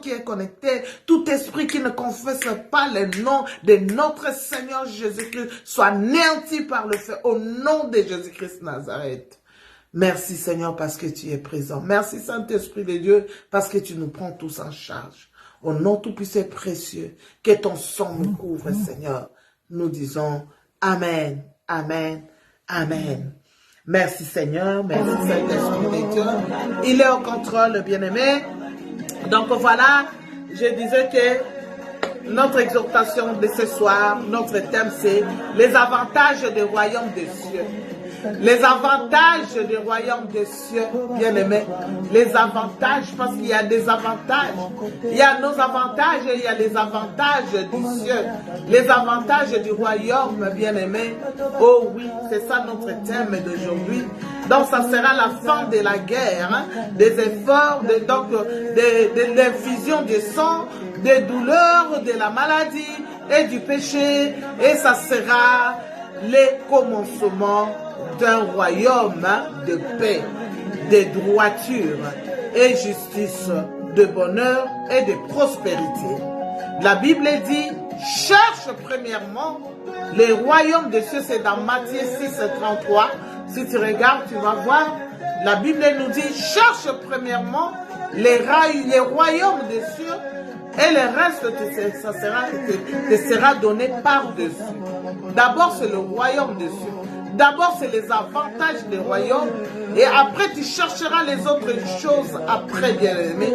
qui est connecté, tout esprit qui ne confesse pas le nom de notre Seigneur Jésus-Christ soit anéanti par le feu au nom de Jésus-Christ Nazareth. Merci Seigneur parce que tu es présent. Merci Saint-Esprit de Dieu parce que tu nous prends tous en charge. Au nom tout-puissant et précieux, que ton sang nous couvre Seigneur. Nous disons Amen, Amen, Amen. Merci Seigneur, merci Saint-Esprit de Dieu. Il est au contrôle, bien-aimé. Donc voilà, je disais que notre exhortation de ce soir, notre thème c'est les avantages du royaume des cieux. Les avantages du royaume des cieux, bien-aimés. Les avantages, parce qu'il y a des avantages. Il y a nos avantages et il y a les avantages du ciel. Les avantages du royaume, bien-aimés. Oh oui, c'est ça notre thème d'aujourd'hui. Donc ça sera la fin de la guerre, hein, des efforts, de l'infusion du sang, des douleurs, de la maladie et du péché. Et ça sera les commencements d'un royaume de paix, de droiture et justice, de bonheur et de prospérité. La Bible dit, cherche premièrement les royaumes des cieux, c'est dans Matthieu 6, 33. Si tu regardes, tu vas voir, la Bible nous dit, cherche premièrement les royaumes des cieux et le reste te sera donné par-dessus. D'abord, c'est le royaume des cieux. D'abord, c'est les avantages des royaumes. Et après, tu chercheras les autres choses après, bien-aimé.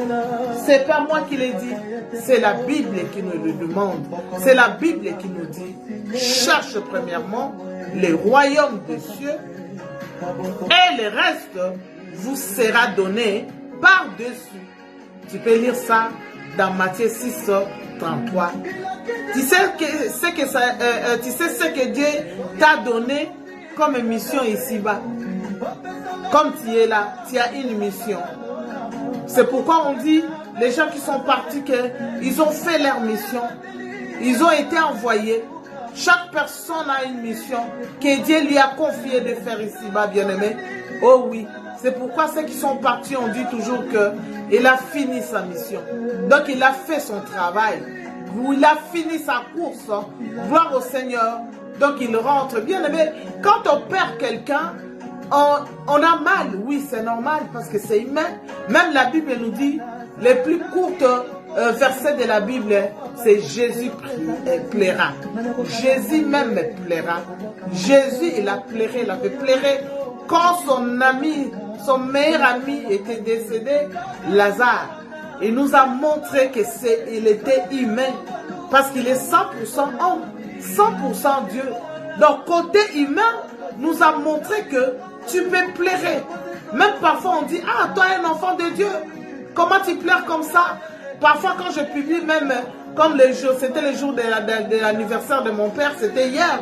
C'est pas moi qui l'ai dit. C'est la Bible qui nous le demande. C'est la Bible qui nous dit. Cherche premièrement les royaumes des cieux. Et le reste vous sera donné par-dessus. Tu peux lire ça dans Matthieu 6, 33. Tu sais ce que Dieu t'a donné comme mission ici-bas. Comme tu es là, tu as une mission. C'est pourquoi on dit, les gens qui sont partis, qu'ils ont fait leur mission. Ils ont été envoyés. Chaque personne a une mission que Dieu lui a confié de faire ici-bas, bien-aimé. Oh oui, c'est pourquoi ceux qui sont partis, on dit toujours qu'il a fini sa mission. Donc il a fait son travail. Il a fini sa course. Gloire au Seigneur. Donc il rentre, bien-aimé. Quand on perd quelqu'un, on a mal. Oui, c'est normal parce que c'est humain. Même la Bible nous dit, les plus courtes versets de la Bible, c'est Jésus plaira. Jésus même plaira. Jésus, il a pleuré, il avait pleuré. Quand son ami, son meilleur ami était décédé, Lazare, il nous a montré qu'il était humain parce qu'il est 100% homme. 100% Dieu. Donc, côté humain, nous a montré que tu peux pleurer. Même parfois, on dit, ah, toi, un enfant de Dieu, comment tu pleures comme ça? Parfois, quand je publie, même comme les jours, c'était le jour de l'anniversaire de mon père, c'était hier,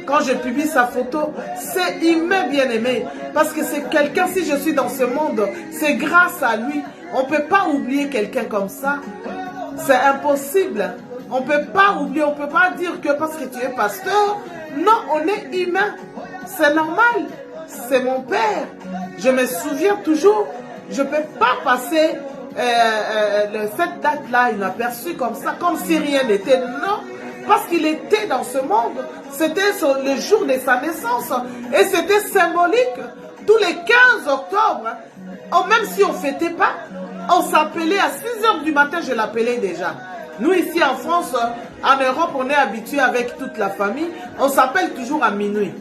quand je publie sa photo, c'est humain, bien-aimé. Parce que c'est quelqu'un, si je suis dans ce monde, c'est grâce à lui. On ne peut pas oublier quelqu'un comme ça. C'est impossible. On ne peut pas oublier, on ne peut pas dire que parce que tu es pasteur. Non, on est humain. C'est normal. C'est mon père. Je me souviens toujours, je ne peux pas passer cette date-là inaperçue comme ça, comme si rien n'était. Non, parce qu'il était dans ce monde. C'était le jour de sa naissance. Et c'était symbolique. Tous les 15 octobre, même si on ne fêtait pas, on s'appelait à 6 h du matin, je l'appelais déjà. Nous ici en France, en Europe, on est habitué avec toute la famille. On s'appelle toujours à minuit.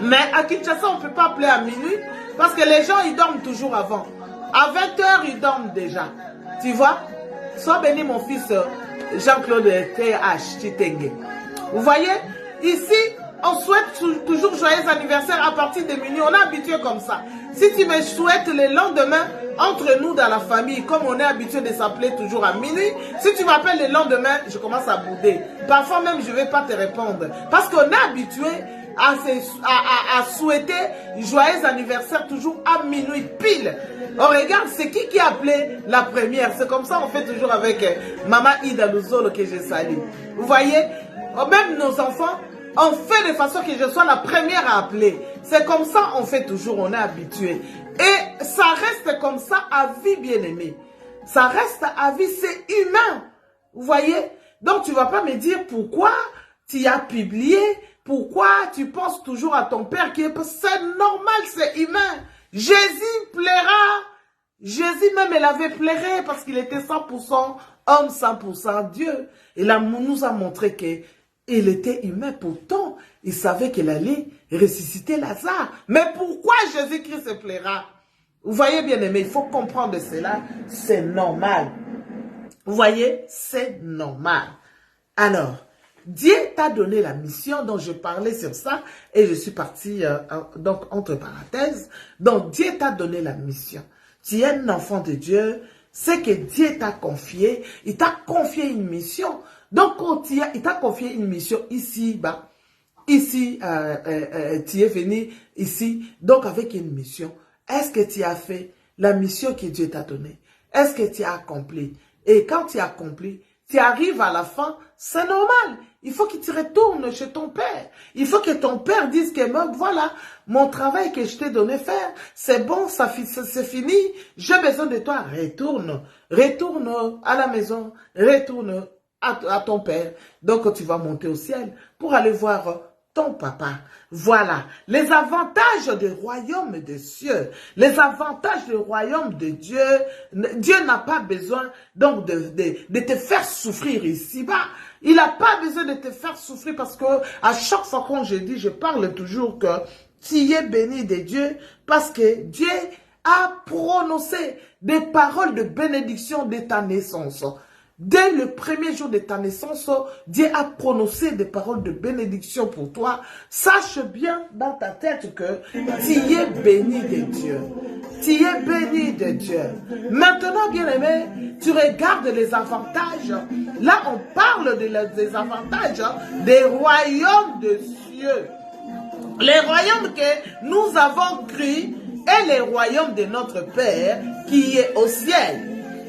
Mais à Kinshasa, on ne peut pas appeler à minuit parce que les gens, ils dorment toujours avant. À 20 h, ils dorment déjà. Tu vois? Sois béni mon fils Jean-Claude T.H. Chitenge. Vous voyez? Ici, on souhaite toujours joyeux anniversaire à partir de minuit. On est habitué comme ça. Si tu me souhaites le lendemain, entre nous dans la famille, comme on est habitué de s'appeler toujours à minuit, si tu m'appelles le lendemain, je commence à bouder. Parfois même, je ne vais pas te répondre. Parce qu'on est habitué à souhaiter joyeux anniversaire toujours à minuit pile. On regarde, c'est qui a appelé la première. C'est comme ça on fait toujours avec Maman Ida Luzolo que je salue. Vous voyez, même nos enfants, on fait de façon que je sois la première à appeler. C'est comme ça on fait toujours, on est habitué. Et ça reste comme ça à vie, bien-aimé. Ça reste à vie, c'est humain. Vous voyez? Donc, tu ne vas pas me dire pourquoi tu as publié, pourquoi tu penses toujours à ton père qui est... C'est normal, c'est humain. Jésus plaira. Jésus même, il avait pleuré parce qu'il était 100% homme, 100% Dieu. Et là, nous a montré qu'il était humain. Pourtant, il savait qu'il allait ressusciter Lazare. Mais pourquoi Jésus-Christ se plaira? Vous voyez, bien aimé, il faut comprendre cela. C'est normal. Vous voyez, c'est normal. Alors, Dieu t'a donné la mission dont je parlais sur ça et je suis parti donc entre parenthèses. Donc, Dieu t'a donné la mission. Tu es un enfant de Dieu, c'est que Dieu t'a confié. Il t'a confié une mission. Donc, quand il t'a confié une mission ici, ici, tu es venu ici, donc avec une mission. Est-ce que tu as fait la mission que Dieu t'a donnée? Est-ce que tu as accompli? Et quand tu as accompli, tu arrives à la fin, c'est normal. Il faut que tu retournes chez ton père. Il faut que ton père dise que voilà, mon travail que je t'ai donné faire, c'est bon, c'est fini. J'ai besoin de toi. Retourne. Retourne à la maison. Retourne à ton père. Donc tu vas monter au ciel pour aller voir ton papa. Voilà, les avantages du royaume des cieux, les avantages du royaume de Dieu. Dieu n'a pas besoin donc de te faire souffrir ici-bas. Il n'a pas besoin de te faire souffrir parce que à chaque fois qu'on je dis, je parle toujours que tu es béni de Dieu parce que Dieu a prononcé des paroles de bénédiction de ta naissance. Dès le premier jour de ta naissance, Dieu a prononcé des paroles de bénédiction pour toi. Sache bien dans ta tête que tu es béni de Dieu. Tu es béni de Dieu. Maintenant, bien aimé, tu regardes les avantages. Là, on parle des avantages des royaumes de cieux. Les royaumes que nous avons créés et les royaumes de notre Père qui est au ciel.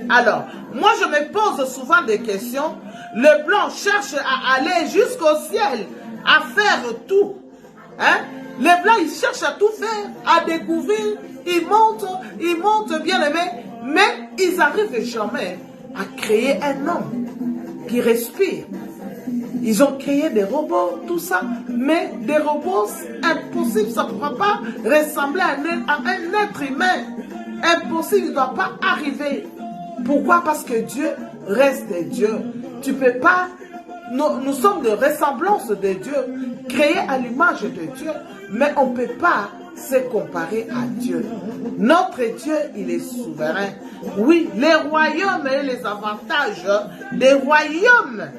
Alors, moi je me pose souvent des questions. Le blanc cherche à aller jusqu'au ciel, à faire tout. Hein? Les blancs, ils cherchent à tout faire, à découvrir. Ils montent bien aimé, mais ils n'arrivent jamais à créer un homme qui respire. Ils ont créé des robots, tout ça, mais des robots, impossible, ça ne pourra pas ressembler à un être humain. Impossible, il ne doit pas arriver. Pourquoi? Parce que Dieu reste Dieu. Tu ne peux pas... Nous sommes de ressemblance de Dieu, créés à l'image de Dieu, mais on ne peut pas se comparer à Dieu. Notre Dieu, il est souverain. Oui, les royaumes et les avantages des royaumes.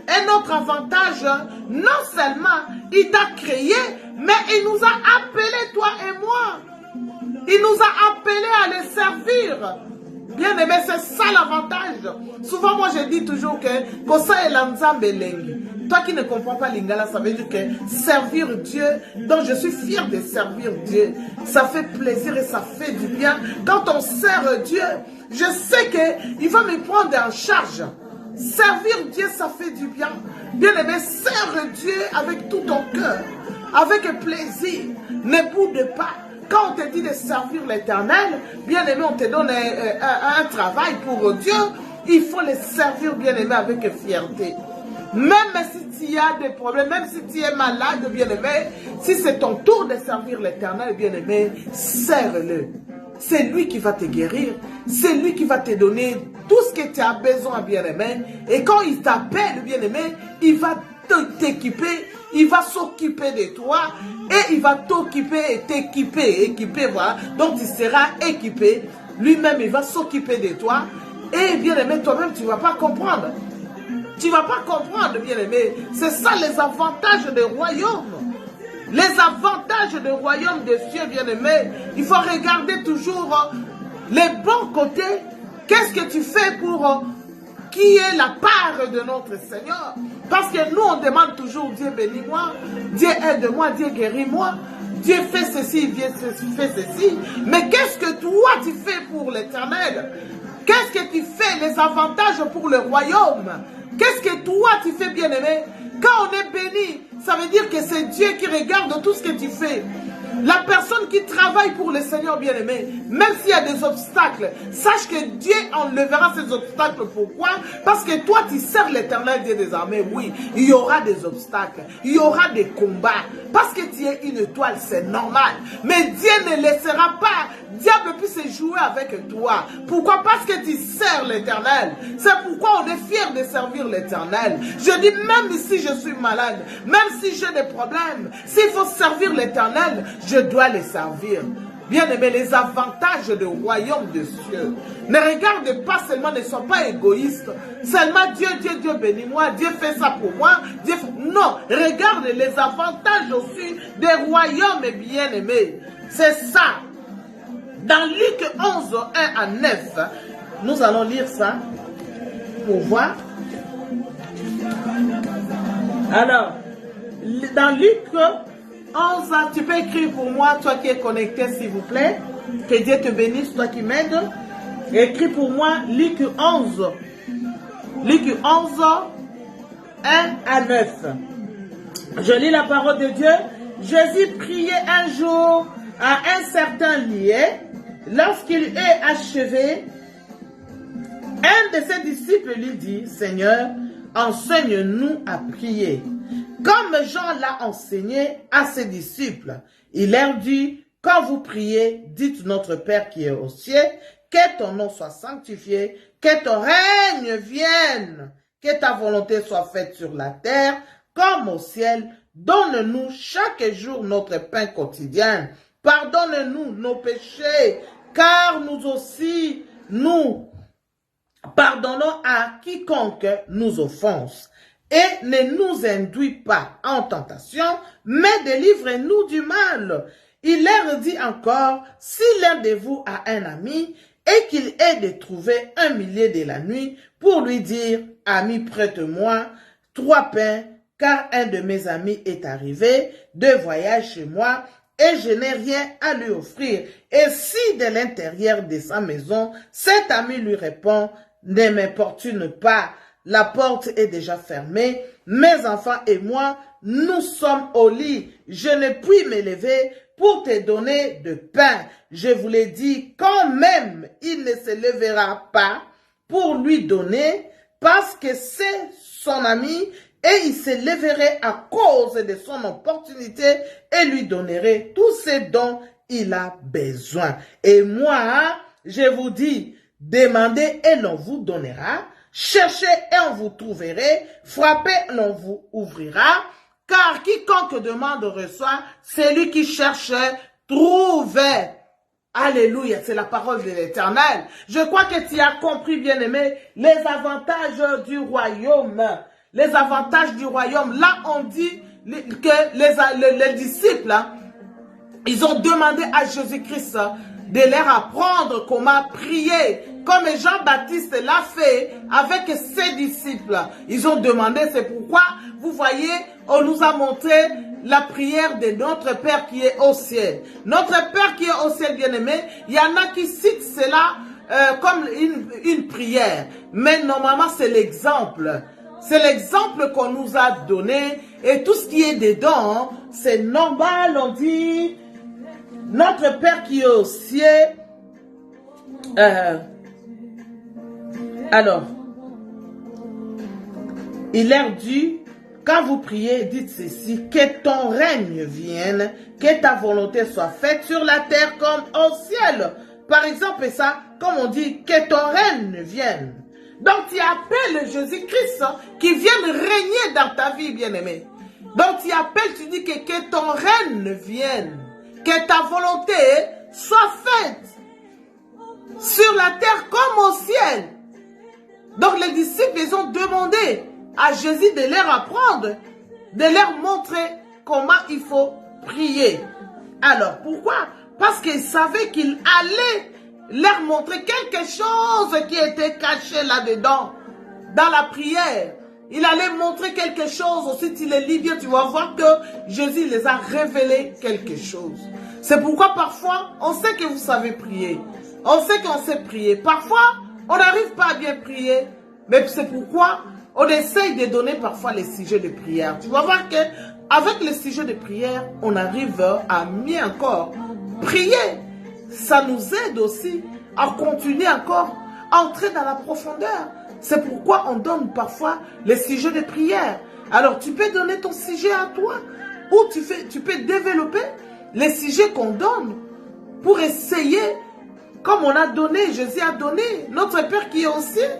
Et notre avantage, non seulement il t'a créé, mais il nous a appelés, toi et moi. Il nous a appelés à les servir. Bien aimé, c'est ça l'avantage. Souvent, moi, je dis toujours que Kosa et Lanzambe Lengi. Toi qui ne comprends pas l'Ingala, ça veut dire que servir Dieu, donc je suis fier de servir Dieu. Ça fait plaisir et ça fait du bien. Quand on sert Dieu, je sais qu'il va me prendre en charge. Servir Dieu, ça fait du bien. Bien aimé, sers Dieu avec tout ton cœur, avec plaisir. Ne boude pas. Quand on te dit de servir l'Éternel, bien aimé, on te donne un travail pour Dieu, il faut le servir, bien aimé, avec fierté. Même si tu as des problèmes, même si tu es malade, bien aimé, si c'est ton tour de servir l'Éternel, bien aimé, sers-le. C'est lui qui va te guérir, c'est lui qui va te donner tout ce que tu as besoin, bien aimé. Et quand il t'appelle, bien aimé, il va t'équiper, il va s'occuper de toi et il va t'occuper et équiper, voilà. Donc tu seras équipé, lui-même il va s'occuper de toi et bien aimé, toi-même tu ne vas pas comprendre. Tu ne vas pas comprendre, bien aimé. C'est ça les avantages des royaumes. Les avantages des royaumes des cieux, bien aimé. Il faut regarder toujours les bons côtés. Qu'est-ce que tu fais pour... qui est la part de notre Seigneur. Parce que nous, on demande toujours, Dieu bénis-moi, Dieu aide-moi, Dieu guéris-moi, Dieu fait ceci, Dieu fait ceci. Mais qu'est-ce que toi, tu fais pour l'Éternel? Qu'est-ce que tu fais, les avantages pour le royaume? Qu'est-ce que toi, tu fais, bien-aimé? Quand on est béni, ça veut dire que c'est Dieu qui regarde tout ce que tu fais. La personne qui travaille pour le Seigneur bien-aimé, même s'il y a des obstacles, sache que Dieu enlèvera ces obstacles. Pourquoi? Parce que toi, tu sers l'Éternel Dieu des armées. Oui, il y aura des obstacles, il y aura des combats. Parce que tu es une étoile, c'est normal. Mais Dieu ne laissera pas diable puisse jouer avec toi. Pourquoi? Parce que tu sers l'Éternel. C'est pourquoi on est fier de servir l'Éternel. Je dis, même si je suis malade, même si j'ai des problèmes, s'il faut servir l'Éternel, je dois les servir. Bien-aimés, les avantages du royaume des cieux. Ne regarde pas seulement, ne sois pas égoïste. Seulement Dieu bénis-moi, Dieu fait ça pour moi. Dieu fait... Non, regarde les avantages aussi des royaumes bien-aimés. C'est ça. Dans Luc 11, 1 à 9, nous allons lire ça pour voir. Alors, dans Luc 11, tu peux écrire pour moi, toi qui es connecté, s'il vous plaît. Que Dieu te bénisse, toi qui m'aides. Écris pour moi Luc 11. Luc 11, 1 à 9. Je lis la parole de Dieu. Jésus priait un jour à un certain lieu. Lorsqu'il eut achevé, un de ses disciples lui dit, Seigneur, enseigne-nous à prier, comme Jean l'a enseigné à ses disciples. Il leur dit, quand vous priez, dites notre Père qui est aux cieux, que ton nom soit sanctifié, que ton règne vienne, que ta volonté soit faite sur la terre comme au ciel. Donne-nous chaque jour notre pain quotidien. Pardonne-nous nos péchés, car nous aussi, nous pardonnons à quiconque nous offense. Et ne nous induis pas en tentation, mais délivre-nous du mal. Il leur dit encore, si l'un de vous a un ami, et qu'il ait de trouver un milieu de la nuit, pour lui dire, ami, prête-moi 3 pains, car un de mes amis est arrivé de voyage chez moi, et je n'ai rien à lui offrir. Et si de l'intérieur de sa maison, cet ami lui répond, ne m'importune pas, la porte est déjà fermée, mes enfants et moi, nous sommes au lit, je ne puis me lever pour te donner de pain. Je vous l'ai dit, quand même, il ne se lèvera pas pour lui donner, parce que c'est son ami, et il se lèverait à cause de son opportunité et lui donnerait tout ce dont il a besoin. Et moi, je vous dis, demandez et l'on vous donnera, cherchez et on vous trouverez, frappez et l'on vous ouvrira, car quiconque demande reçoit, celui qui cherche trouve. Alléluia, c'est la parole de l'Éternel. Je crois que tu as compris, bien-aimé, les avantages du royaume. Les avantages du royaume. Là, on dit que les disciples, ils ont demandé à Jésus-Christ de leur apprendre comment prier, comme Jean-Baptiste l'a fait avec ses disciples. Ils ont demandé, c'est pourquoi, vous voyez, on nous a montré la prière de notre Père qui est au ciel. Notre Père qui est au ciel, bien-aimé, il y en a qui citent cela comme une prière. Mais normalement, c'est l'exemple. C'est l'exemple qu'on nous a donné. Et tout ce qui est dedans, c'est normal, on dit, notre Père qui est au ciel. Alors, il leur dit, quand vous priez, dites ceci, que ton règne vienne, que ta volonté soit faite sur la terre comme au ciel. Par exemple, ça, comme on dit, que ton règne vienne. Donc, tu appelles Jésus-Christ qui vienne régner dans ta vie, bien-aimé. Donc, tu appelles, tu dis que ton règne vienne, que ta volonté soit faite sur la terre comme au ciel. Donc, les disciples, ils ont demandé à Jésus de leur apprendre, de leur montrer comment il faut prier. Alors, pourquoi? Parce qu'ils savaient qu'il allait leur montrer quelque chose qui était caché là-dedans, dans la prière. Il allait montrer quelque chose aussi, tu les lis bien, tu vas voir que Jésus les a révélé quelque chose. C'est pourquoi parfois, on sait que vous savez prier. On sait qu'on sait prier. Parfois, on n'arrive pas à bien prier, mais c'est pourquoi on essaye de donner parfois les sujets de prière. Tu vas voir que avec le sujet de prière, on arrive à mieux encore prier. Ça nous aide aussi à continuer encore à entrer dans la profondeur. C'est pourquoi on donne parfois les sujets de prière. Alors tu peux donner ton sujet à toi ou tu peux développer les sujets qu'on donne pour essayer, comme on a donné, Jésus a donné, notre Père qui est au ciel.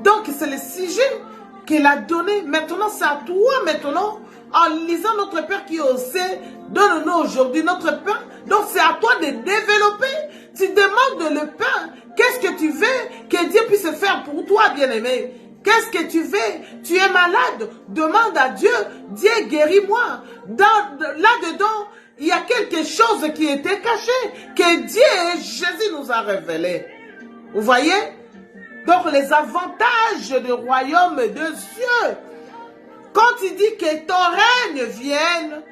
Donc c'est le sujet qu'il a donné. Maintenant c'est à toi maintenant, en lisant notre Père qui est au ciel, donne-nous aujourd'hui notre pain. Donc c'est à toi de développer. Tu demandes le pain. Qu'est-ce que tu veux que Dieu puisse faire pour toi, bien-aimé? Qu'est-ce que tu veux? Tu es malade. Demande à Dieu. Dieu, guéris-moi. Là-dedans, il y a quelque chose qui était caché, que Dieu et Jésus nous a révélé. Vous voyez? Donc les avantages du royaume de Dieu. Quand il dit que ton règne vienne,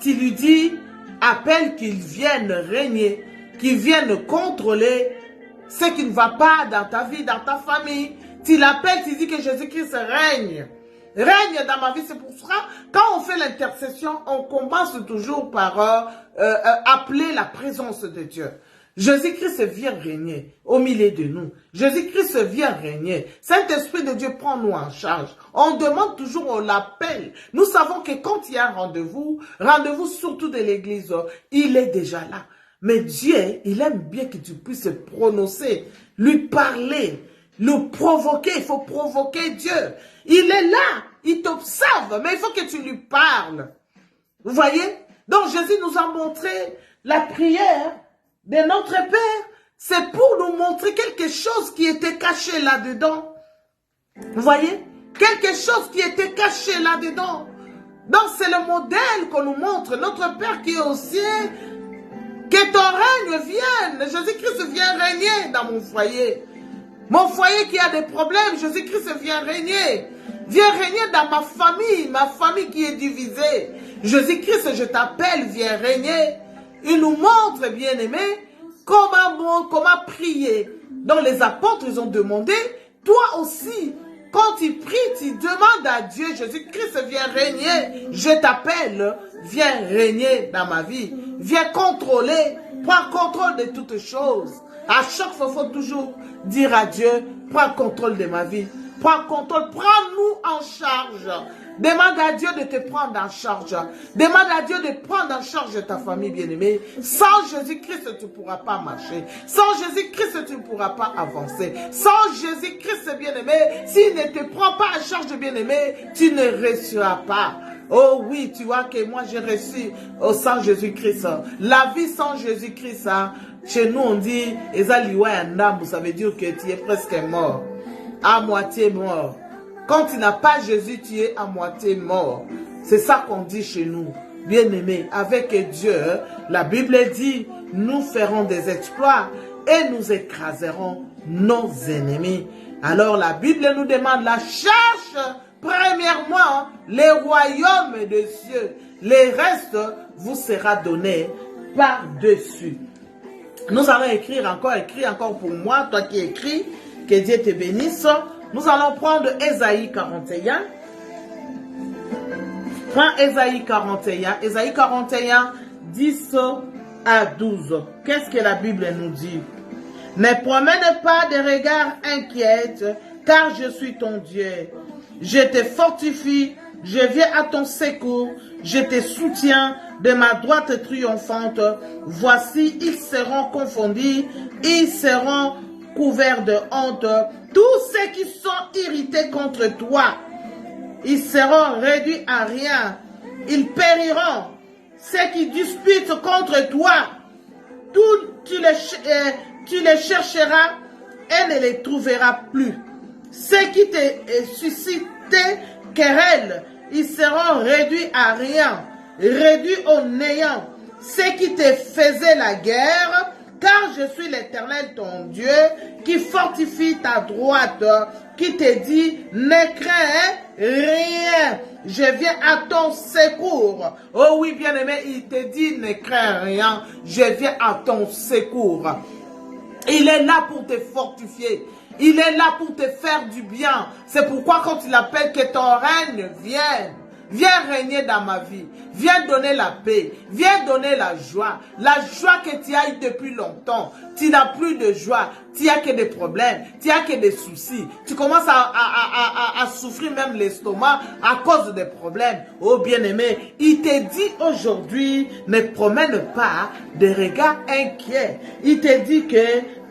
tu lui dis, appelle qu'il vienne régner, qu'il vienne contrôler ce qui ne va pas dans ta vie, dans ta famille. Tu l'appelles, tu dis que Jésus-Christ règne. Règne dans ma vie, c'est pour ça, quand on fait l'intercession, on commence toujours par appeler la présence de Dieu. Jésus-Christ vient régner au milieu de nous. Jésus-Christ vient régner. Saint-Esprit de Dieu, prends-nous en charge. On demande toujours, on l'appelle. Nous savons que quand il y a un rendez-vous surtout de l'église, il est déjà là. Mais Dieu, il aime bien que tu puisses prononcer, lui parler, le provoquer. Il faut provoquer Dieu. Il est là, il t'observe, mais il faut que tu lui parles. Vous voyez? Donc Jésus nous a montré la prière de notre Père. C'est pour nous montrer quelque chose qui était caché là-dedans. Vous voyez? Quelque chose qui était caché là-dedans. Donc c'est le modèle qu'on nous montre. Notre Père qui est au ciel, que ton règne vienne. Jésus-Christ vient régner dans mon foyer. Mon foyer qui a des problèmes, Jésus-Christ vient régner. Viens régner dans ma famille qui est divisée. Jésus-Christ, je t'appelle, viens régner. Il nous montre, bien-aimé, comment prier. Donc les apôtres, ils ont demandé, toi aussi, quand tu pries, tu demandes à Dieu, Jésus-Christ, viens régner. Je t'appelle, viens régner dans ma vie. Viens contrôler, prends contrôle de toutes choses. À chaque fois, il faut toujours dire à Dieu, prends contrôle de ma vie. Prends contrôle, prends-nous en charge. Demande à Dieu de te prendre en charge. Demande à Dieu de prendre en charge ta famille, bien-aimée. Sans Jésus-Christ, tu ne pourras pas marcher. Sans Jésus-Christ, tu ne pourras pas avancer. Sans Jésus-Christ, bien-aimé, s'il ne te prend pas en charge, bien-aimé, tu ne réussiras pas. Oh oui, tu vois que moi j'ai reçu sans Jésus-Christ. La vie sans Jésus-Christ, chez nous on dit, ça veut dire que tu es presque mort. À moitié mort. Quand tu n'as pas Jésus, tu es à moitié mort. C'est ça qu'on dit chez nous. Bien-aimés, avec Dieu, la Bible dit, nous ferons des exploits et nous écraserons nos ennemis. Alors la Bible nous demande, la cherche premièrement les royaumes des cieux. Les restes vous sera donné par-dessus. Nous allons écrire encore pour moi, toi qui écris, que Dieu te bénisse. Nous allons prendre Ésaïe 41. Prends Ésaïe 41. Ésaïe 41, 10 à 12. Qu'est-ce que la Bible nous dit? Ne promène pas de regards inquiets, car je suis ton Dieu. Je te fortifie, je viens à ton secours, je te soutiens de ma droite triomphante. Voici, ils seront confondus, ils seront couverts de honte. Tous ceux qui sont irrités contre toi, ils seront réduits à rien. Ils périront. Ceux qui disputent contre toi, tu les chercheras et ne les trouveras plus. Ceux qui te suscitaient querelle, ils seront réduits à rien, réduits au néant. Ceux qui te faisaient la guerre, car je suis l'Éternel ton Dieu, qui fortifie ta droite, qui te dit, ne crains rien, je viens à ton secours. Oh oui, bien-aimé, il te dit, ne crains rien, je viens à ton secours. Il est là pour te fortifier. Il est là pour te faire du bien. C'est pourquoi quand il appelle que ton règne vienne, Viens régner dans ma vie. Viens donner la paix. Viens donner la joie. La joie que tu as eu depuis longtemps. Tu n'as plus de joie. Tu n'as que des problèmes. Tu n'as que des soucis. Tu commences à souffrir même l'estomac à cause des problèmes. Oh bien-aimé, il te dit aujourd'hui, ne promène pas des regards inquiets. Il te dit que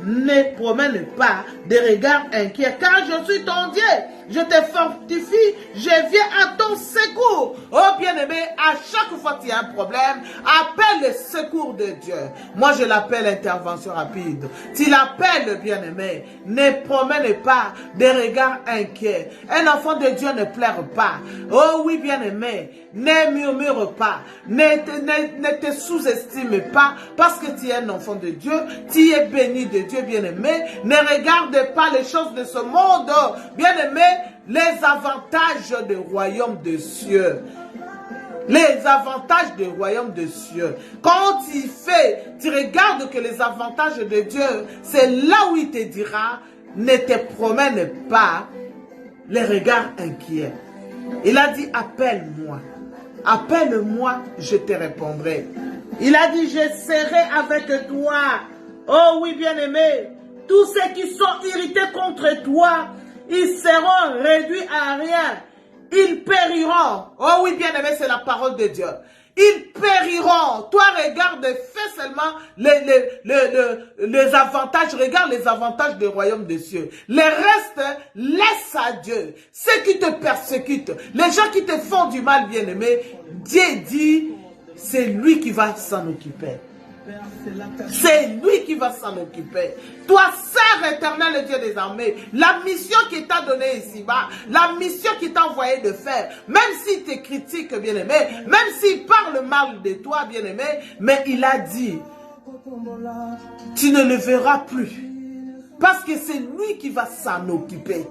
ne promène pas des regards inquiets, car je suis ton Dieu. Je te fortifie, je viens à ton secours. Oh bien-aimé, à chaque fois qu'il y a un problème, appelle le secours de Dieu. Moi, je l'appelle intervention rapide. Tu l'appelles, bien-aimé. Ne promène pas des regards inquiets. Un enfant de Dieu ne pleure pas. Oh oui, bien-aimé, ne murmure pas. Ne te sous-estime pas parce que tu es un enfant de Dieu. Tu es béni de Dieu, bien-aimé. Ne regarde pas les choses de ce monde. Bien-aimé, les avantages du royaume des cieux. Les avantages du royaume des cieux. Quand tu regardes que les avantages de Dieu, c'est là où il te dira, ne te promène pas les regards inquiets. Il a dit, appelle-moi. Appelle-moi, je te répondrai. Il a dit, je serai avec toi. Oh oui, bien-aimé, tous ceux qui sont irrités contre toi, ils seront réduits à rien. Ils périront. Oh oui, bien-aimé, c'est la parole de Dieu. Ils périront. Toi, regarde, fais seulement les avantages. Regarde les avantages du royaume des cieux. Les restes, laisse à Dieu. Ceux qui te persécutent, les gens qui te font du mal, bien-aimé, Dieu dit, c'est lui qui va s'en occuper. C'est lui qui va s'en occuper. Toi, Sœur éternel, le Dieu des armées, la mission qu'il t'a donnée ici-bas, la mission qu'il t'a envoyé de faire, même s'il te critique, bien-aimé, même s'il parle mal de toi, bien-aimé, mais il a dit, tu ne le verras plus. Parce que c'est lui qui va s'en occuper.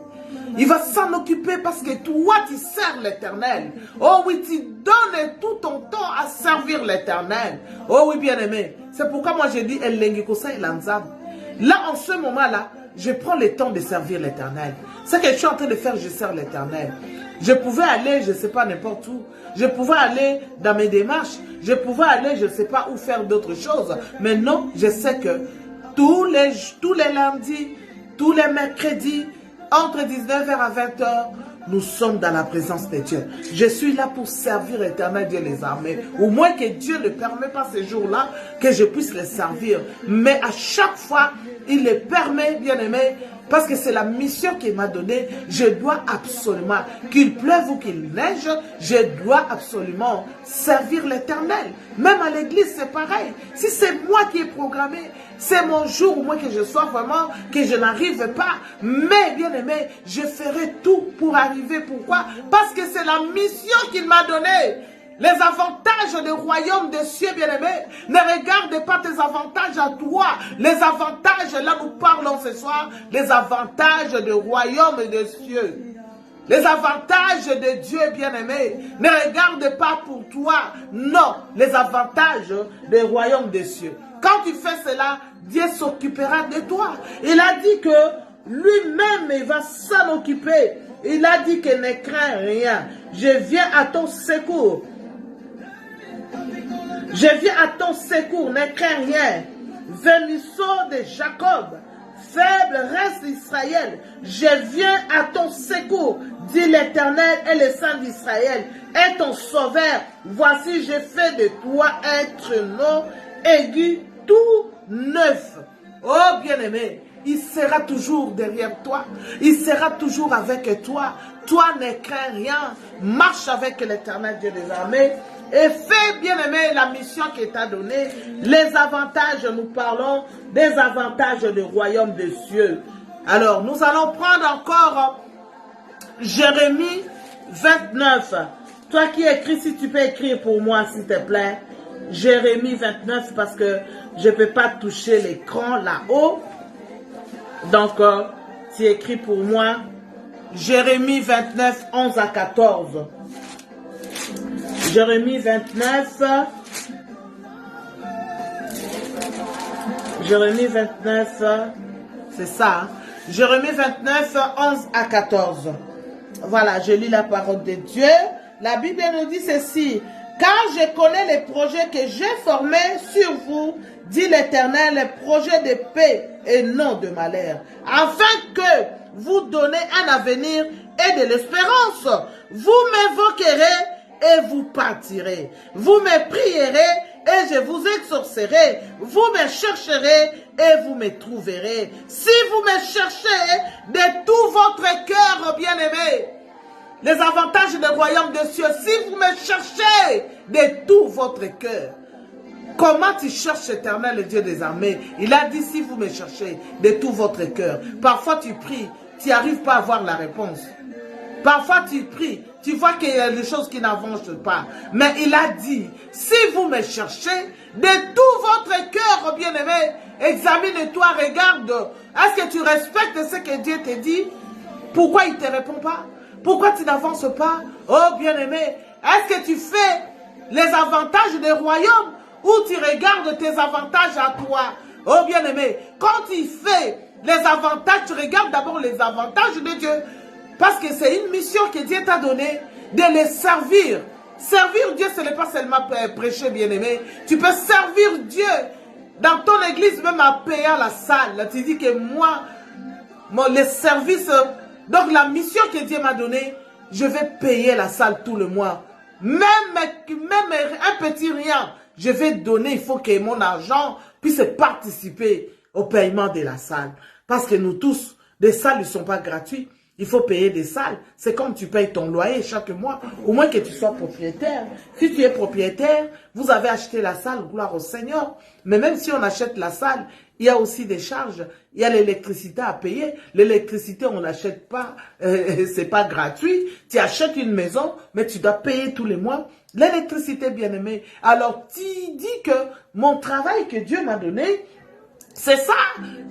Il va s'en occuper parce que toi, tu sers l'Éternel. Oh oui, tu donnes tout ton temps à servir l'Éternel. Oh oui, bien-aimé. C'est pourquoi moi, j'ai dit, là, en ce moment-là, je prends le temps de servir l'Éternel. Ce que je suis en train de faire, je sers l'Éternel. Je pouvais aller, je ne sais pas, n'importe où. Je pouvais aller dans mes démarches. Je pouvais aller, je ne sais pas où faire d'autres choses. Mais non, je sais que tous les lundis, tous les mercredis, entre 19h à 20h, nous sommes dans la présence de Dieu. Je suis là pour servir l'Éternel Dieu des armées. Au moins que Dieu ne permet pas ces jours-là que je puisse les servir. Mais à chaque fois, il les permet, bien-aimé, parce que c'est la mission qu'il m'a donnée. Je dois absolument, qu'il pleuve ou qu'il neige, je dois absolument servir l'Éternel. Même à l'église, c'est pareil. Si c'est moi qui ai programmé, c'est mon jour au moins que je sois vraiment, que je n'arrive pas. Mais, bien aimé, je ferai tout pour arriver. Pourquoi? Parce que c'est la mission qu'il m'a donnée. Les avantages du royaume des cieux, bien-aimé, ne regarde pas tes avantages à toi. Les avantages, là nous parlons ce soir, les avantages du royaume des cieux. Les avantages de Dieu, bien-aimé, ne regarde pas pour toi. Non, les avantages du royaume des cieux. Quand tu fais cela, Dieu s'occupera de toi. Il a dit que lui-même, il va s'en occuper. Il a dit que ne crains rien. Je viens à ton secours. Je viens à ton secours, ne crains rien. Vénissons de Jacob, faible reste d'Israël. Je viens à ton secours, dit l'Éternel et le Saint d'Israël, et ton sauveur. Voici, je fais de toi un traîneau aigu tout neuf. Oh bien-aimé, il sera toujours derrière toi. Il sera toujours avec toi. Toi, ne crains rien. Marche avec l'Éternel Dieu des armées. Et fais, bien-aimé, la mission qu'il t'a donnée. Les avantages, nous parlons des avantages du royaume des cieux. Alors, nous allons prendre encore Jérémie 29. Toi qui écris, si tu peux écrire pour moi, s'il te plaît. Jérémie 29, parce que je ne peux pas toucher l'écran là-haut. Donc, tu écris pour moi. Jérémie 29, 11 à 14. Jérémie 29. Jérémie 29. C'est ça. Hein? Jérémie 29, 11 à 14. Voilà, je lis la parole de Dieu. la Bible nous dit ceci. Car je connais les projets que j'ai formés sur vous, dit l'Éternel, les projets de paix et non de malheur, afin que vous donnez un avenir et de l'espérance. Vous m'invoquerez et vous partirez. Vous me prierez et je vous exaucerai. Vous me chercherez et vous me trouverez. Si vous me cherchez de tout votre cœur, bien-aimé, les avantages du royaume des cieux, si vous me cherchez de tout votre cœur. Comment tu cherches l'Éternel, le Dieu des armées? Il a dit si vous me cherchez de tout votre cœur. Parfois tu pries, tu n'arrives pas à avoir la réponse. Parfois tu pries, tu vois qu'il y a des choses qui n'avancent pas. Mais il a dit, si vous me cherchez de tout votre cœur, bien-aimé, examine-toi, regarde. Est-ce que tu respectes ce que Dieu te dit? Pourquoi il ne te répond pas? Pourquoi tu n'avances pas? Oh bien-aimé, est-ce que tu fais les avantages des royaumes ou tu regardes tes avantages à toi? Oh bien-aimé, quand tu fais les avantages, tu regardes d'abord les avantages de Dieu. Parce que c'est une mission que Dieu t'a donnée, de les servir. Servir Dieu, ce n'est pas seulement prêcher, bien-aimé. Tu peux servir Dieu dans ton église, même à payer à la salle. Tu dis que moi, les services... Donc la mission que Dieu m'a donnée, je vais payer la salle tout le mois. Même un petit rien, je vais donner. Il faut que mon argent puisse participer au paiement de la salle. Parce que nous tous, les salles ne sont pas gratuites. Il faut payer des salles. C'est comme tu payes ton loyer chaque mois. Au moins que tu sois propriétaire. Si tu es propriétaire, vous avez acheté la salle, gloire au Seigneur. Mais même si on achète la salle, il y a aussi des charges. Il y a l'électricité à payer. L'électricité, on ne l'achète pas. C'est pas gratuit. Tu achètes une maison, mais tu dois payer tous les mois. L'électricité, bien-aimé. Alors, tu dis que mon travail que Dieu m'a donné, c'est ça.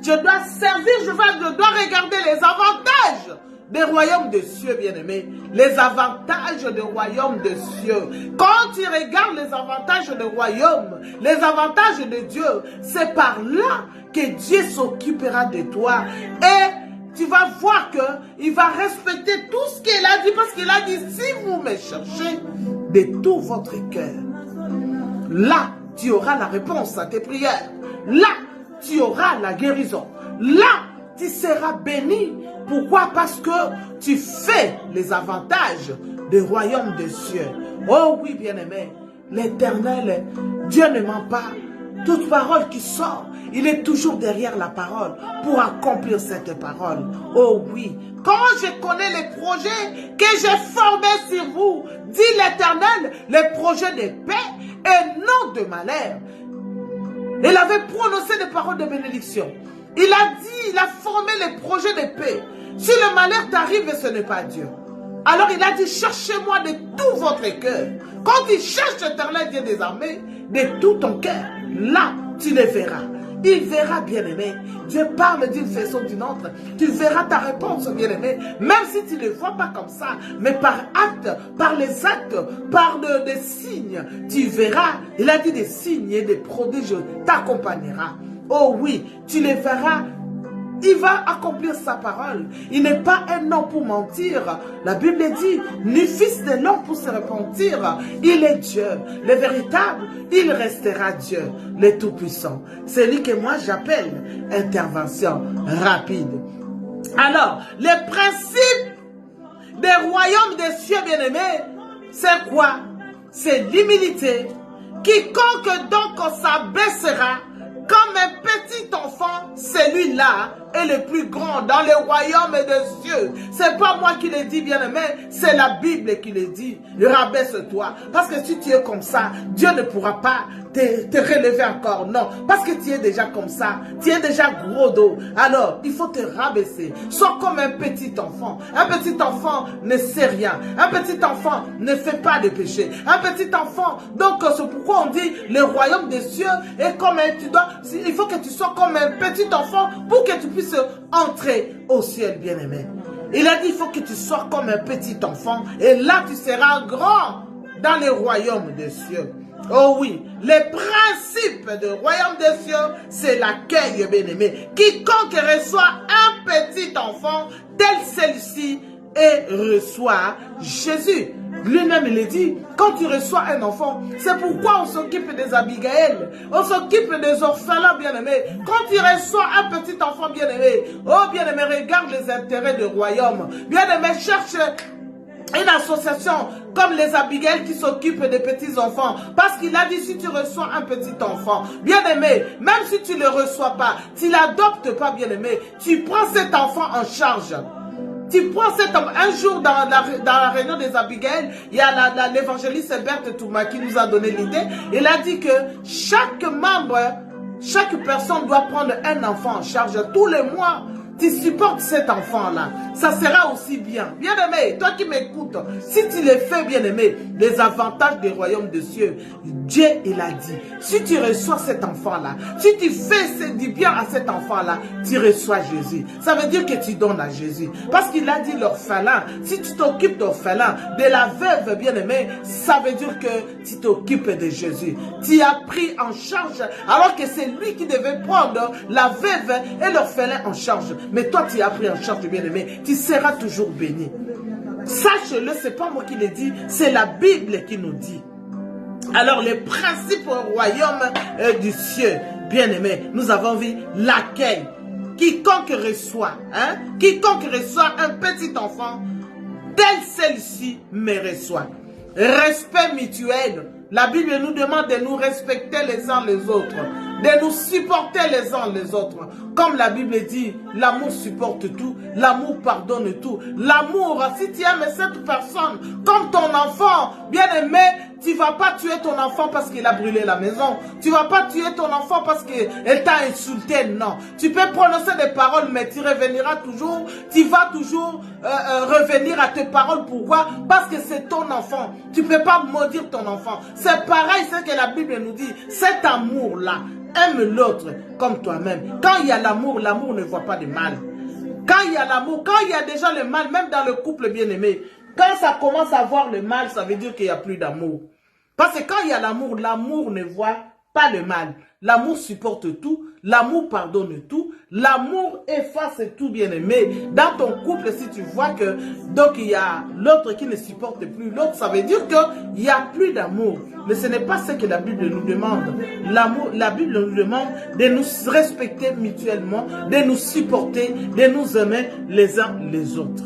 Je dois servir, je dois regarder les avantages des royaumes des cieux, bien-aimés. Les avantages des royaumes des cieux. Quand tu regardes les avantages des royaumes, les avantages de Dieu, c'est par là que Dieu s'occupera de toi. Et tu vas voir qu'il va respecter tout ce qu'il a dit. Parce qu'il a dit, si vous me cherchez de tout votre cœur, là, tu auras la réponse à tes prières. Là, tu auras la guérison. Là, tu seras béni. Pourquoi? Parce que tu fais les avantages du royaume des cieux. Oh oui, bien-aimé, l'Éternel, Dieu ne ment pas. Toute parole qui sort, il est toujours derrière la parole pour accomplir cette parole. Oh oui, quand je connais les projets que j'ai formés sur vous, dit l'Éternel, les projets de paix et non de malheur. Il avait prononcé des paroles de bénédiction. Il a dit, il a formé les projets de paix. Si le malheur t'arrive, ce n'est pas Dieu. Alors il a dit, cherchez-moi de tout votre cœur. Quand tu cherches l'Éternel Dieu des armées, de tout ton cœur, là, tu le verras. Il verra, bien-aimé. Dieu parle d'une façon ou d'une autre. Tu verras ta réponse, bien-aimé. Même si tu ne le vois pas comme ça, mais par acte, par les actes, par des signes, tu verras. Il a dit des signes et des prodiges t'accompagnera. Oh oui, tu les verras. Il va accomplir sa parole. Il n'est pas un homme pour mentir. La Bible dit, ni fils de l'homme pour se repentir. Il est Dieu. Le véritable, il restera Dieu, le Tout-Puissant. C'est lui que moi j'appelle intervention rapide. Alors, les principes des royaumes des cieux, bien-aimés, c'est quoi? C'est l'humilité. Quiconque donc s'abaissera comme un petit enfant, celui-là est le plus grand dans le royaume des cieux. C'est pas moi qui le dis, bien-aimé, c'est la Bible qui le dit. Rabaisse-toi. Parce que si tu es comme ça, Dieu ne pourra pas te relever encore. Non, parce que tu es déjà comme ça. Tu es déjà gros dos. Alors, il faut te rabaisser. Sois comme un petit enfant. Un petit enfant ne sait rien. Un petit enfant ne fait pas de péché. Un petit enfant, donc c'est pourquoi on dit le royaume des cieux est comme un... Il faut que tu sois comme un petit enfant pour que tu puisses entrer au ciel, bien-aimé. Il a dit, il faut que tu sois comme un petit enfant et là tu seras grand dans le royaume des cieux. Oh oui, les principes du royaume des cieux, c'est l'accueil, bien-aimé. Quiconque reçoit un petit enfant tel celui-ci et reçoit Jésus. lui-même il dit, quand tu reçois un enfant, c'est pourquoi on s'occupe des Abigail, on s'occupe des orphelins bien-aimés. Quand tu reçois un petit enfant bien-aimé, oh bien-aimé, regarde les intérêts du royaume. Bien-aimé, cherche une association comme les Abigail qui s'occupent des petits enfants. Parce qu'il a dit, si tu reçois un petit enfant, bien-aimé, même si tu ne le reçois pas, tu ne l'adoptes pas, bien-aimé, tu prends cet enfant en charge. Tu prends cet enfant. Un jour, dans la réunion des Abigail, il y a l'évangéliste Berthe Touma qui nous a donné l'idée. Il a dit que chaque membre, chaque personne doit prendre un enfant en charge tous les mois. Tu supportes cet enfant-là, ça sera aussi bien. Bien-aimé, toi qui m'écoutes, si tu le fais, bien-aimé, les avantages des royaumes des cieux, Dieu, il a dit, si tu reçois cet enfant-là, si tu fais du bien à cet enfant-là, tu reçois Jésus. Ça veut dire que tu donnes à Jésus. Parce qu'il a dit l'orphelin, si tu t'occupes d'orphelin, de la veuve, bien-aimé, ça veut dire que tu t'occupes de Jésus. Tu as pris en charge, alors que c'est lui qui devait prendre la veuve et l'orphelin en charge. Mais toi, tu as pris en charge, bien-aimé, tu seras toujours béni. Sache-le, ce n'est pas moi qui le dis, c'est la Bible qui nous dit. Alors, les principes au royaume du ciel, bien-aimé, nous avons vu l'accueil. Quiconque reçoit un petit enfant, tel celle-ci me reçoit. Respect mutuel. La Bible nous demande de nous respecter les uns les autres, de nous supporter les uns les autres. Comme la Bible dit, l'amour supporte tout, l'amour pardonne tout. L'amour, si tu aimes cette personne comme ton enfant, bien-aimé, tu ne vas pas tuer ton enfant parce qu'il a brûlé la maison. Tu ne vas pas tuer ton enfant parce qu'elle t'a insulté, non. Tu peux prononcer des paroles, mais tu reviendras toujours, tu vas toujours revenir à tes paroles. Pourquoi? Parce que c'est ton enfant. Tu ne peux pas maudire ton enfant. C'est pareil, c'est que la Bible nous dit, cet amour-là, aime l'autre comme toi-même. Quand il y a l'amour, l'amour ne voit pas de mal. Quand il y a l'amour, quand il y a déjà le mal, même dans le couple bien-aimé, quand ça commence à voir le mal, ça veut dire qu'il n'y a plus d'amour. Parce que quand il y a l'amour, l'amour ne voit pas le mal. L'amour supporte tout, l'amour pardonne tout, l'amour efface tout, bien-aimé. Dans ton couple, si tu vois que donc il y a l'autre qui ne supporte plus l'autre, ça veut dire qu'il n'y a plus d'amour. Mais ce n'est pas ce que la Bible nous demande. L'amour, la Bible nous demande de nous respecter mutuellement, de nous supporter, de nous aimer les uns les autres.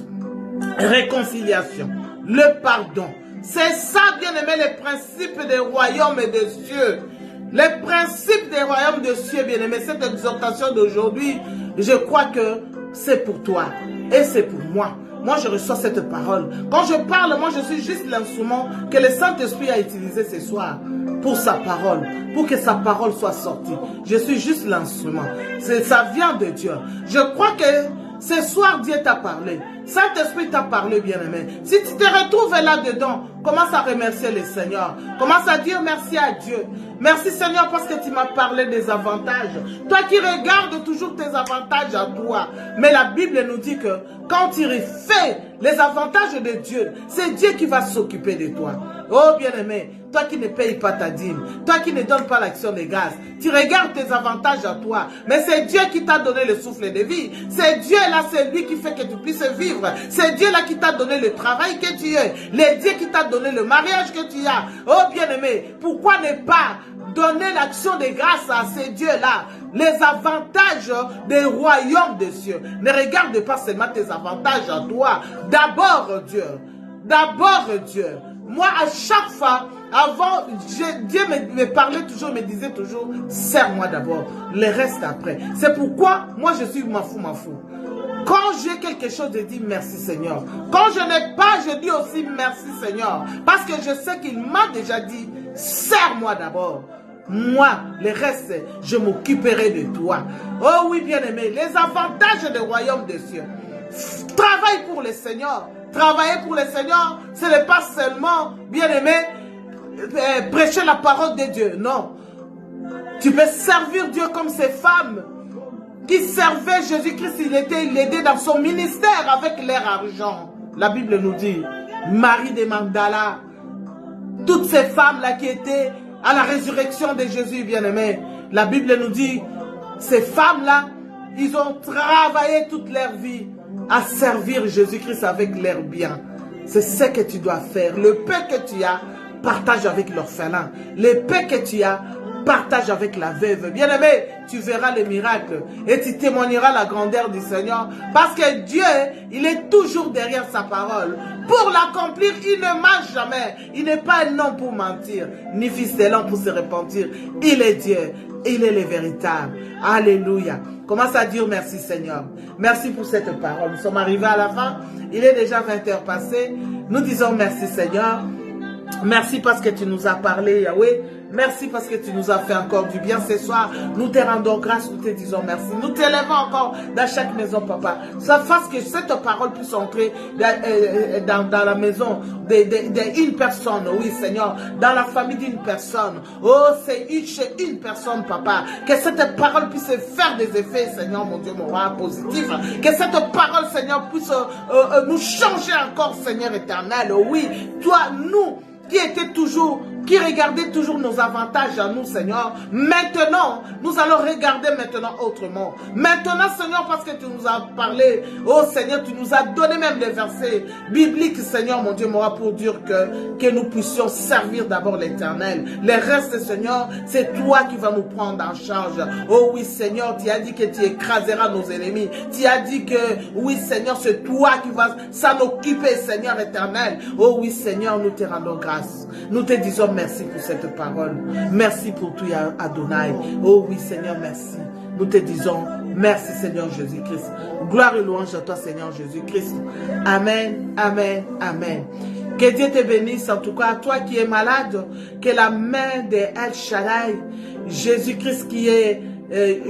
Réconciliation, le pardon. C'est ça, bien-aimé, les principes des royaumes et des cieux. Les principes des royaumes des cieux, bien-aimé, cette exhortation d'aujourd'hui, je crois que c'est pour toi et c'est pour moi. Moi, je reçois cette parole. Quand je parle, moi, je suis juste l'instrument que le Saint-Esprit a utilisé ce soir pour sa parole, pour que sa parole soit sortie. Je suis juste l'instrument. Ça vient de Dieu. Je crois que ce soir, Dieu t'a parlé. Saint-Esprit t'a parlé, bien-aimé. Si tu te retrouves là-dedans, commence à remercier le Seigneur. Commence à dire merci à Dieu. Merci Seigneur parce que tu m'as parlé des avantages. Toi qui regardes toujours tes avantages à toi. Mais la Bible nous dit que quand tu fais les avantages de Dieu, c'est Dieu qui va s'occuper de toi. Oh bien-aimé, toi qui ne payes pas ta dîme, toi qui ne donnes pas l'action de grâce, tu regardes tes avantages à toi. Mais c'est Dieu qui t'a donné le souffle de vie. C'est Dieu là, c'est lui qui fait que tu puisses vivre. C'est Dieu là qui t'a donné le travail que tu es. C'est Dieu qui t'a donné le mariage que tu as. Oh bien-aimé, pourquoi ne pas donner l'action de grâce à ces dieux-là, les avantages des royaumes des cieux. Ne regarde pas seulement tes avantages à toi. D'abord Dieu. D'abord Dieu. Moi, à chaque fois, avant, Dieu me parlait toujours, me disait toujours, sers-moi d'abord, le reste après. C'est pourquoi, moi, je suis m'en fous. Quand j'ai quelque chose, je dis merci Seigneur. Quand je n'ai pas, je dis aussi merci Seigneur. Parce que je sais qu'il m'a déjà dit, sers-moi d'abord. Moi, le reste, je m'occuperai de toi. Oh oui, bien-aimé, les avantages du royaume des cieux. Travaille pour le Seigneur. Travailler pour le Seigneur, ce n'est pas seulement, bien-aimé, prêcher la parole de Dieu. Non. Tu peux servir Dieu comme ces femmes qui servaient Jésus-Christ. Il aidait dans son ministère avec leur argent. La Bible nous dit, Marie de Magdala, toutes ces femmes-là qui étaient à la résurrection de Jésus, bien-aimé. La Bible nous dit, ces femmes-là, ils ont travaillé toute leur vie à servir Jésus-Christ avec leurs biens. c'est ce que tu dois faire. Le peu que tu as, partage avec l'orphelin. Le peu que tu as, partage avec la veuve. Bien-aimé, tu verras les miracles et tu témoigneras la grandeur du Seigneur. Parce que Dieu, il est toujours derrière sa parole. Pour l'accomplir, il ne ment jamais. Il n'est pas un homme pour mentir, ni fils de l'homme pour se repentir. Il est Dieu. Il est le véritable. Alléluia. Commence à dire merci Seigneur. Merci pour cette parole. Nous sommes arrivés à la fin. Il est déjà 20 heures passées. Nous disons merci Seigneur. Merci parce que tu nous as parlé, Yahweh. Merci parce que tu nous as fait encore du bien ce soir. Nous te rendons grâce, nous te disons merci. Nous t'élèvons encore dans chaque maison, papa. Ça fasse que cette parole puisse entrer dans la maison d'une personne, oui Seigneur. Dans la famille d'une personne. Oh, c'est chez une personne, papa. Que cette parole puisse faire des effets, Seigneur, mon Dieu, mon roi, positif. Que cette parole, Seigneur, puisse nous changer encore, Seigneur éternel. Oui, toi, nous, qui regardait toujours nos avantages à nous, Seigneur. Maintenant, nous allons regarder maintenant autrement. Maintenant, Seigneur, parce que tu nous as parlé, oh Seigneur, tu nous as donné même des versets bibliques, Seigneur, mon Dieu, moi, pour dire que nous puissions servir d'abord l'Éternel. Le reste, Seigneur, c'est toi qui vas nous prendre en charge. Oh oui, Seigneur, tu as dit que tu écraseras nos ennemis. Tu as dit que, oui, Seigneur, c'est toi qui vas s'en occuper, Seigneur éternel. Oh oui, Seigneur, nous te rendons grâce. Nous te disons merci pour cette parole. Merci pour tout, Adonai. Oh oui, Seigneur, merci. Nous te disons merci, Seigneur Jésus-Christ. Gloire et louange à toi, Seigneur Jésus-Christ. Amen, amen, amen. Que Dieu te bénisse, en tout cas, toi qui es malade, que la main de El Shaddai, Jésus-Christ qui est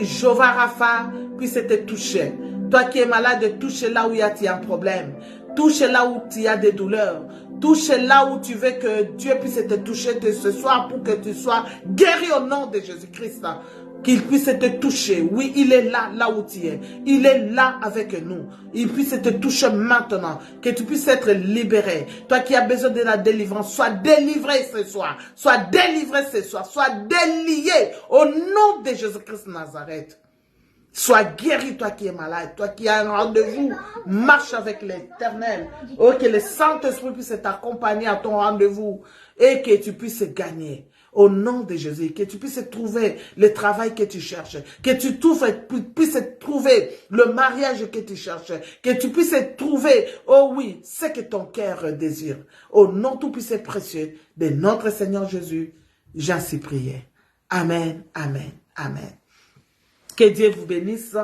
Jéhovah Rapha, puisse te toucher. Toi qui es malade, touche là où il y a un problème. Touche là où tu as des douleurs. Touche là où tu veux que Dieu puisse te toucher ce soir pour que tu sois guéri au nom de Jésus-Christ. Qu'il puisse te toucher. Oui, il est là, là où tu es. Il est là avec nous. Il puisse te toucher maintenant. Que tu puisses être libéré. Toi qui as besoin de la délivrance, sois délivré ce soir. Sois délivré ce soir. Sois délié au nom de Jésus-Christ de Nazareth. Sois guéri, toi qui es malade, toi qui as un rendez-vous, marche avec l'Éternel. Oh, que le Saint-Esprit puisse t'accompagner à ton rendez-vous et que tu puisses gagner. Au nom de Jésus, que tu puisses trouver le travail que tu cherches, que tu puisses trouver le mariage que tu cherches, que tu puisses trouver, oh oui, ce que ton cœur désire. Au nom tout puissant précieux de notre Seigneur Jésus, j'ai ainsi prié. Amen, amen, amen. Que Dieu vous bénisse.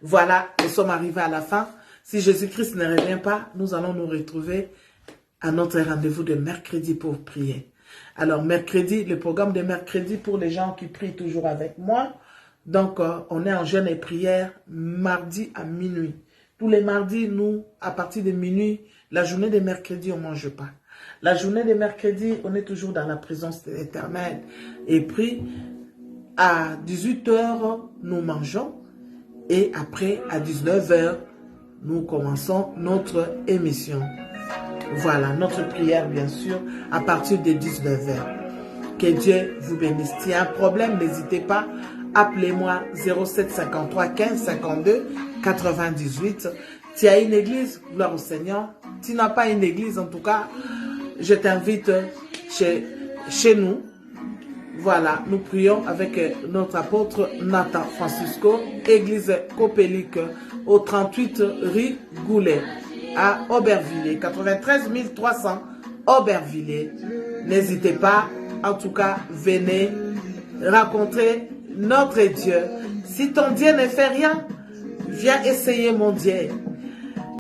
Voilà, nous sommes arrivés à la fin. Si Jésus-Christ ne revient pas, nous allons nous retrouver à notre rendez-vous de mercredi pour prier. Alors, mercredi, le programme de mercredi pour les gens qui prient toujours avec moi. Donc, on est en jeûne et prière mardi à minuit. Tous les mardis, nous, à partir de minuit, la journée de mercredi, on ne mange pas. La journée de mercredi, on est toujours dans la présence de l'Éternel. Et puis, à 18 h, nous mangeons. Et après, à 19 h, nous commençons notre émission. Voilà, notre prière, bien sûr, à partir de 19 h. Que Dieu vous bénisse. S'il y a un problème, n'hésitez pas. Appelez-moi 07 53 15 52 98. Tu as une église, gloire au Seigneur. Tu n'as pas une église, en tout cas, je t'invite chez nous. Voilà, nous prions avec notre apôtre Nathan Francisco, église Copélique, au 38 rue Goulet, à Aubervilliers, 93 300 Aubervilliers. N'hésitez pas, en tout cas, venez rencontrer notre Dieu. Si ton Dieu ne fait rien, viens essayer mon Dieu.